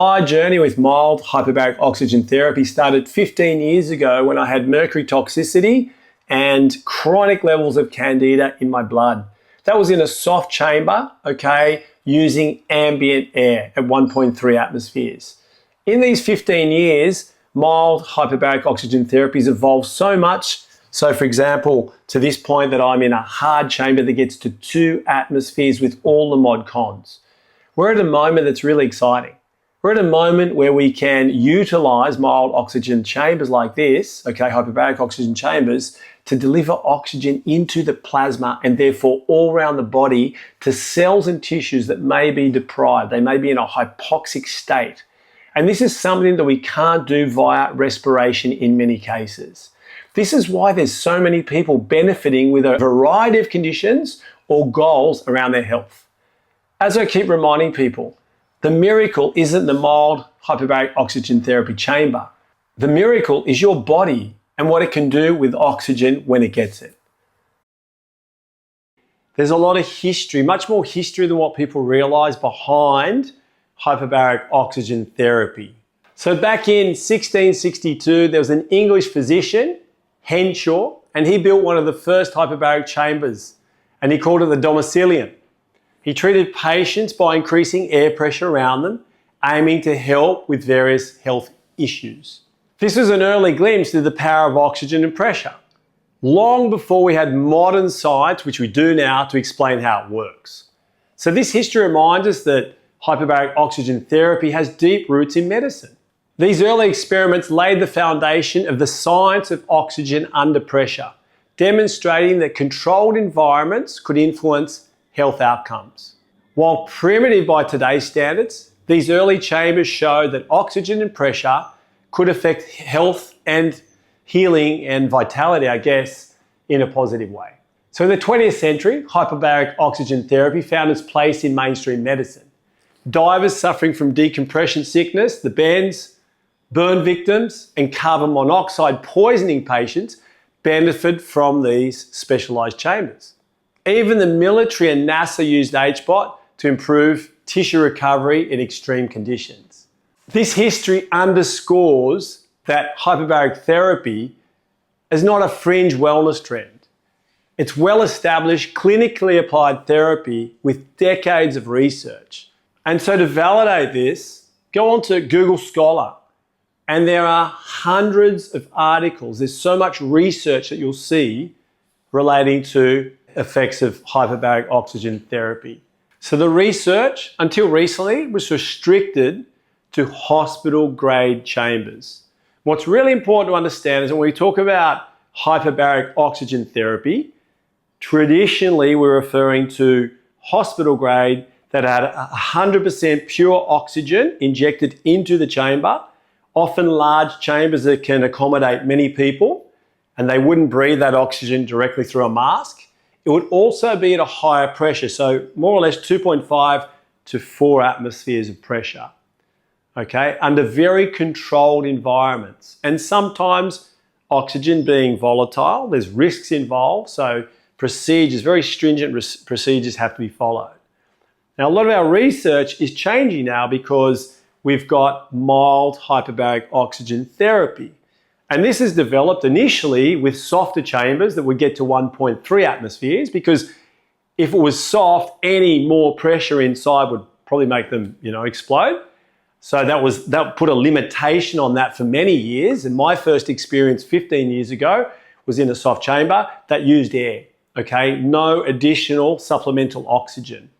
My journey with mild hyperbaric oxygen therapy started 15 years ago when I had mercury toxicity and chronic levels of candida in my blood. That was in a soft chamber, okay, using ambient air at 1.3 atmospheres. In these 15 years, mild hyperbaric oxygen therapy has evolved so much. So for example, to this point that I'm in a hard chamber that gets to 2 atmospheres with all the mod cons. We're at a moment that's really exciting. We're at a moment where we can utilize mild oxygen chambers like this, okay, hyperbaric oxygen chambers, to deliver oxygen into the plasma and therefore all around the body to cells and tissues that may be deprived. They may be in a hypoxic state. And this is something that we can't do via respiration in many cases. This is why there's so many people benefiting with a variety of conditions or goals around their health. As I keep reminding people, the miracle isn't the mild hyperbaric oxygen therapy chamber. The miracle is your body and what it can do with oxygen when it gets it. There's a lot of history, much more history than what people realize behind hyperbaric oxygen therapy. So back in 1662, there was an English physician, Henshaw, and he built one of the first hyperbaric chambers, and he called it the domicilium. He treated patients by increasing air pressure around them, aiming to help with various health issues. This was an early glimpse into the power of oxygen and pressure, long before we had modern science, which we do now, to explain how it works. So this history reminds us that hyperbaric oxygen therapy has deep roots in medicine. These early experiments laid the foundation of the science of oxygen under pressure, demonstrating that controlled environments could influence health outcomes. While primitive by today's standards, these early chambers showed that oxygen and pressure could affect health and healing and vitality, I guess, in a positive way. So in the 20th century, hyperbaric oxygen therapy found its place in mainstream medicine. Divers suffering from decompression sickness, the bends, burn victims, and carbon monoxide poisoning patients benefit from these specialized chambers. Even the military and NASA used mHBOT to improve tissue recovery in extreme conditions. This history underscores that hyperbaric therapy is not a fringe wellness trend. It's well-established, clinically applied therapy with decades of research. And so to validate this, go on to Google Scholar, and there are hundreds of articles. There's so much research that you'll see relating to effects of hyperbaric oxygen therapy. So the research, until recently, was restricted to hospital-grade chambers. What's really important to understand is that when we talk about hyperbaric oxygen therapy, traditionally we're referring to hospital-grade that had 100% pure oxygen injected into the chamber, often large chambers that can accommodate many people, and they wouldn't breathe that oxygen directly through a mask. It would also be at a higher pressure, so more or less 2.5 to 4 atmospheres of pressure, okay, under very controlled environments. And sometimes oxygen being volatile, there's risks involved, so procedures, very stringent procedures have to be followed. Now, a lot of our research is changing now because we've got mild hyperbaric oxygen therapy. And this is developed initially with softer chambers that would get to 1.3 atmospheres, because if it was soft, any more pressure inside would probably make them, explode. So that put a limitation on that for many years. And my first experience 15 years ago was in a soft chamber that used air, okay? No additional supplemental oxygen.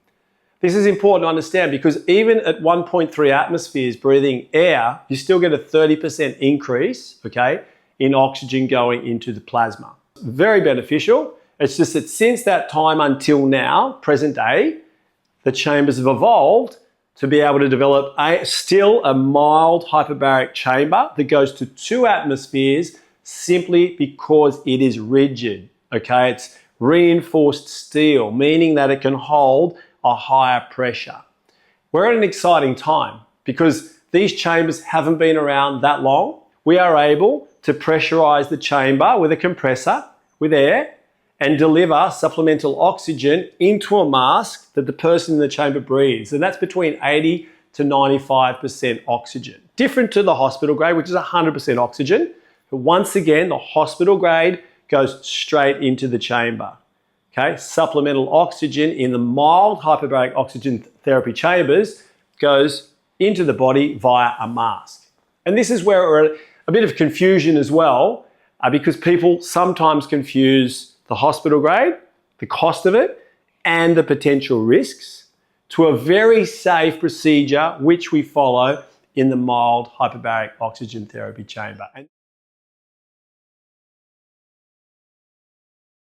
This is important to understand because even at 1.3 atmospheres breathing air, you still get a 30% increase, okay, in oxygen going into the plasma. Very beneficial. It's just that since that time until now, present day, the chambers have evolved to be able to develop still a mild hyperbaric chamber that goes to 2 atmospheres simply because it is rigid, okay? It's reinforced steel, meaning that it can hold a higher pressure. We're at an exciting time because these chambers haven't been around that long. We are able to pressurize the chamber with a compressor, with air, and deliver supplemental oxygen into a mask that the person in the chamber breathes. And that's between 80 to 95% oxygen. Different to the hospital grade, which is 100% oxygen. But once again, the hospital grade goes straight into the chamber. Okay, supplemental oxygen in the mild hyperbaric oxygen therapy chambers goes into the body via a mask. And this is where we're at a bit of confusion as well, because people sometimes confuse the hospital grade, the cost of it, and the potential risks to a very safe procedure which we follow in the mild hyperbaric oxygen therapy chamber.